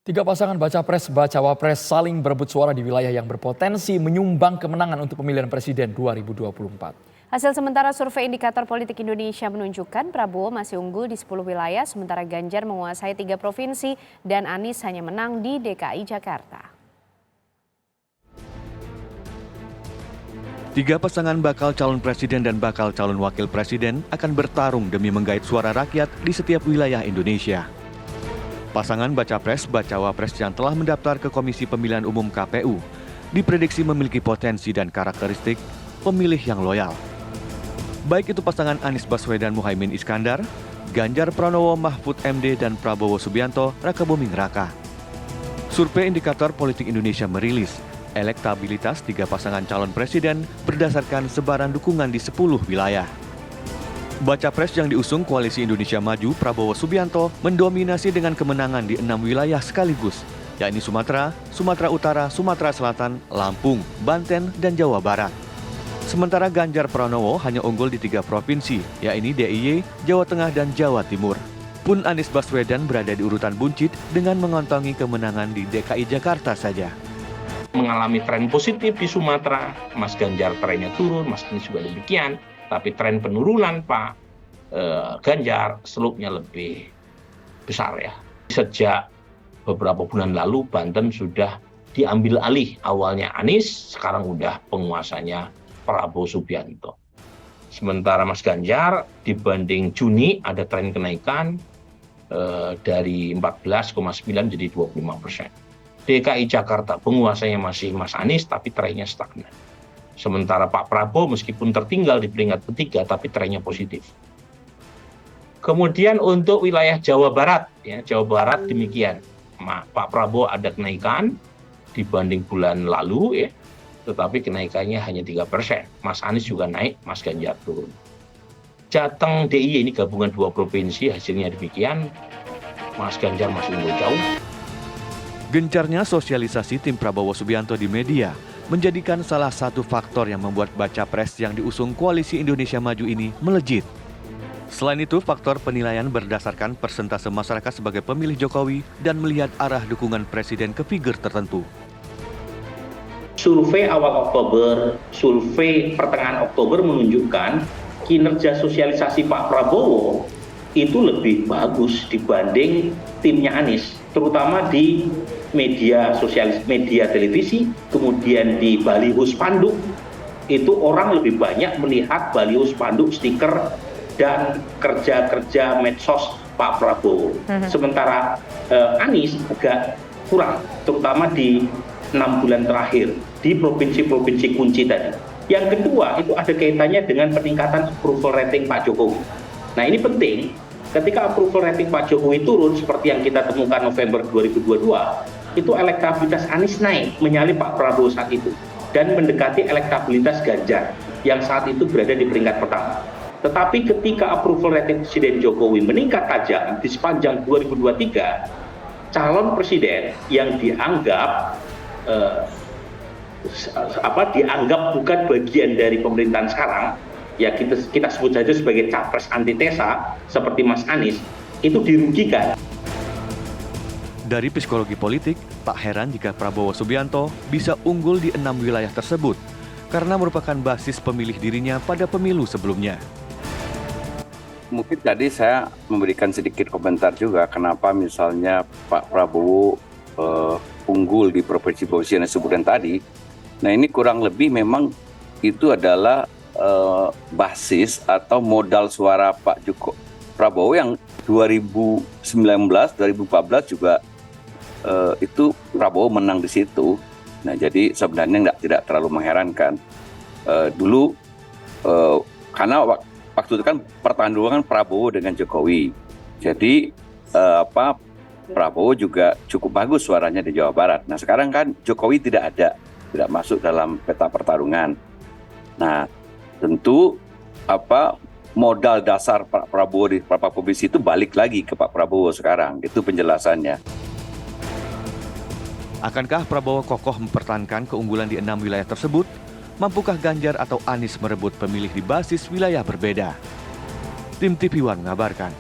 Tiga pasangan baca pres bacawa pres saling berebut suara di wilayah yang berpotensi menyumbang kemenangan untuk pemilihan presiden 2024. Hasil sementara survei Indikator Politik Indonesia menunjukkan Prabowo masih unggul di 10 wilayah, sementara Ganjar menguasai 3 provinsi dan Anies hanya menang di DKI Jakarta. Tiga pasangan bakal calon presiden dan bakal calon wakil presiden akan bertarung demi menggait suara rakyat di setiap wilayah Indonesia. Pasangan baca pres bacawa pres yang telah mendaftar ke Komisi Pemilihan Umum KPU diprediksi memiliki potensi dan karakteristik pemilih yang loyal. Baik itu pasangan Anies Baswedan Muhaimin Iskandar, Ganjar Pranowo Mahfud MD dan Prabowo Subianto Raka Buming Raka. Survei Indikator Politik Indonesia merilis elektabilitas tiga pasangan calon presiden berdasarkan sebaran dukungan di 10 wilayah. Baca pres yang diusung Koalisi Indonesia Maju Prabowo Subianto mendominasi dengan kemenangan di 6 wilayah sekaligus, yakni Sumatera, Sumatera Utara, Sumatera Selatan, Lampung, Banten, dan Jawa Barat. Sementara Ganjar Pranowo hanya unggul di 3 provinsi, yakni DIY, Jawa Tengah, dan Jawa Timur. Pun Anies Baswedan berada di urutan buncit dengan mengantongi kemenangan di DKI Jakarta saja. Mengalami tren positif di Sumatera, Mas Ganjar trennya turun, Mas Anies juga demikian. Tapi tren penurunan Pak Ganjar selupnya lebih besar ya. Sejak beberapa bulan lalu Banten sudah diambil alih, awalnya Anies, sekarang udah penguasanya Prabowo Subianto. Sementara Mas Ganjar dibanding Juni ada tren kenaikan dari 14,9 jadi 25%. DKI Jakarta penguasanya masih Mas Anies tapi trennya stagnan. Sementara Pak Prabowo meskipun tertinggal di peringkat ketiga tapi trennya positif. Kemudian untuk wilayah Jawa Barat, ya Jawa Barat demikian. Pak Prabowo ada kenaikan dibanding bulan lalu ya, tetapi kenaikannya hanya 3%. Mas Anies juga naik, Mas Ganjar turun. Jateng DIY ini gabungan 2 provinsi, hasilnya demikian. Mas Ganjar masih unggul jauh. Gencarnya sosialisasi tim Prabowo Subianto di media menjadikan salah satu faktor yang membuat baca pres yang diusung Koalisi Indonesia Maju ini melejit. Selain itu, faktor penilaian berdasarkan persentase masyarakat sebagai pemilih Jokowi dan melihat arah dukungan presiden ke figur tertentu. Survei awal Oktober, survei pertengahan Oktober menunjukkan kinerja sosialisasi Pak Prabowo itu lebih bagus dibanding timnya Anies, terutama di media sosialis, media televisi, kemudian di baliho spanduk, itu orang lebih banyak melihat baliho spanduk, stiker, dan kerja-kerja medsos Pak Prabowo. Sementara Anies agak kurang, terutama di 6 bulan terakhir, di provinsi-provinsi kunci tadi. Yang kedua, itu ada kaitannya dengan peningkatan approval rating Pak Jokowi. Nah ini penting, ketika approval rating Pak Jokowi turun, seperti yang kita temukan November 2022, itu elektabilitas Anies naik, menyalip Pak Prabowo saat itu, dan mendekati elektabilitas Ganjar, yang saat itu berada di peringkat pertama. Tetapi ketika approval rating Presiden Jokowi meningkat tajam di sepanjang 2023, calon presiden yang dianggap bukan bagian dari pemerintahan sekarang, ya kita sebut saja sebagai capres antitesa seperti Mas Anies, itu dirugikan. Dari psikologi politik, tak heran jika Prabowo Subianto bisa unggul di 6 wilayah tersebut karena merupakan basis pemilih dirinya pada pemilu sebelumnya. Mungkin tadi saya memberikan sedikit komentar juga kenapa misalnya Pak Prabowo unggul di provinsi-provinsi yang disebutkan tadi. Nah ini kurang lebih memang itu adalah basis atau modal suara Pak Prabowo yang 2019, 2014 juga itu Prabowo menang di situ. Nah jadi sebenarnya tidak terlalu mengherankan. Dulu karena waktu itu kan pertarungan Prabowo dengan Jokowi. Jadi Prabowo juga cukup bagus suaranya di Jawa Barat. Nah sekarang kan Jokowi tidak masuk dalam peta pertarungan. Nah tentu modal dasar Pak Prabowo di beberapa provinsi itu balik lagi ke Pak Prabowo sekarang. Itu penjelasannya. Akankah Prabowo kokoh mempertahankan keunggulan di 6 wilayah tersebut? Mampukah Ganjar atau Anies merebut pemilih di basis wilayah berbeda? Tim TV One mengabarkan.